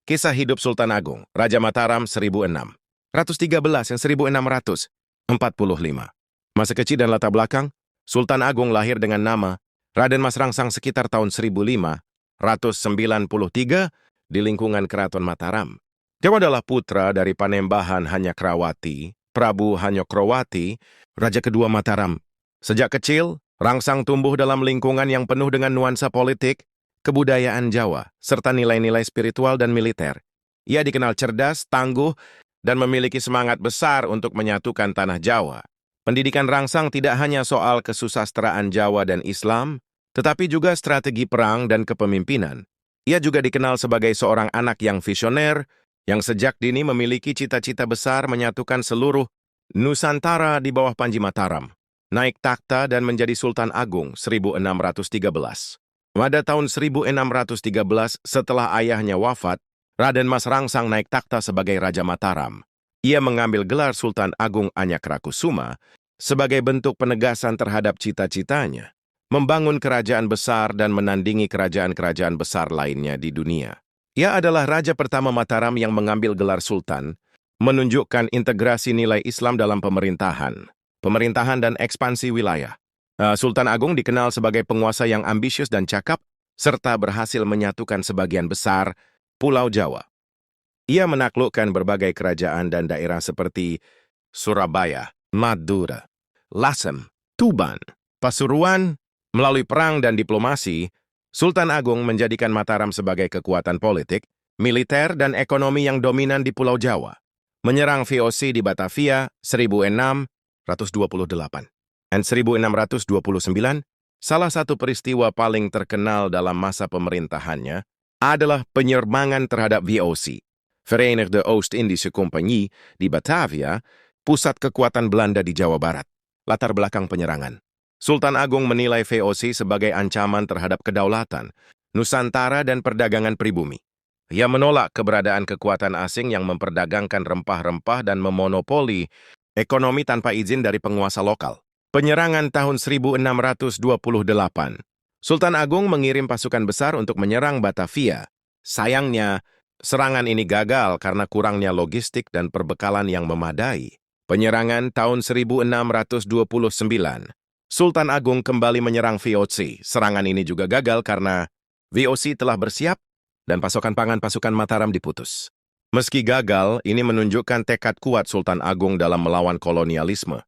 Kisah hidup Sultan Agung, Raja Mataram 1613 yang 1645. Masa kecil dan latar belakang, Sultan Agung lahir dengan nama Raden Mas Rangsang sekitar tahun 1593 di lingkungan Keraton Mataram. Dia adalah putra dari Panembahan Hanyakrawati, Prabu Hanyokrawati, Raja kedua Mataram. Sejak kecil, Rangsang tumbuh dalam lingkungan yang penuh dengan nuansa politik, kebudayaan Jawa, serta nilai-nilai spiritual dan militer. Ia dikenal cerdas, tangguh, dan memiliki semangat besar untuk menyatukan tanah Jawa. Pendidikan Rangsang tidak hanya soal kesusastraan Jawa dan Islam, tetapi juga strategi perang dan kepemimpinan. Ia juga dikenal sebagai seorang anak yang visioner, yang sejak dini memiliki cita-cita besar menyatukan seluruh Nusantara di bawah Panji Mataram. Naik takhta dan menjadi Sultan Agung 1613. Pada tahun 1613, setelah ayahnya wafat, Raden Mas Rangsang naik takhta sebagai Raja Mataram. Ia mengambil gelar Sultan Agung Anyakrakusuma sebagai bentuk penegasan terhadap cita-citanya, membangun kerajaan besar dan menandingi kerajaan-kerajaan besar lainnya di dunia. Ia adalah Raja pertama Mataram yang mengambil gelar Sultan, menunjukkan integrasi nilai Islam dalam pemerintahan dan ekspansi wilayah. Sultan Agung dikenal sebagai penguasa yang ambisius dan cakap, serta berhasil menyatukan sebagian besar Pulau Jawa. Ia menaklukkan berbagai kerajaan dan daerah seperti Surabaya, Madura, Lasem, Tuban, Pasuruan. Melalui perang dan diplomasi, Sultan Agung menjadikan Mataram sebagai kekuatan politik, militer, dan ekonomi yang dominan di Pulau Jawa. Menyerang VOC di Batavia 1628. Dan 1629, salah satu peristiwa paling terkenal dalam masa pemerintahannya adalah penyerbangan terhadap VOC, Verenigde Oost-Indische Compagnie, di Batavia, pusat kekuatan Belanda di Jawa Barat. Latar belakang penyerangan. Sultan Agung menilai VOC sebagai ancaman terhadap kedaulatan, Nusantara dan perdagangan pribumi. Ia menolak keberadaan kekuatan asing yang memperdagangkan rempah-rempah dan memonopoli ekonomi tanpa izin dari penguasa lokal. Penyerangan tahun 1628. Sultan Agung mengirim pasukan besar untuk menyerang Batavia. Sayangnya, serangan ini gagal karena kurangnya logistik dan perbekalan yang memadai. Penyerangan tahun 1629. Sultan Agung kembali menyerang VOC. Serangan ini juga gagal karena VOC telah bersiap dan pasokan pangan pasukan Mataram diputus. Meski gagal, ini menunjukkan tekad kuat Sultan Agung dalam melawan kolonialisme.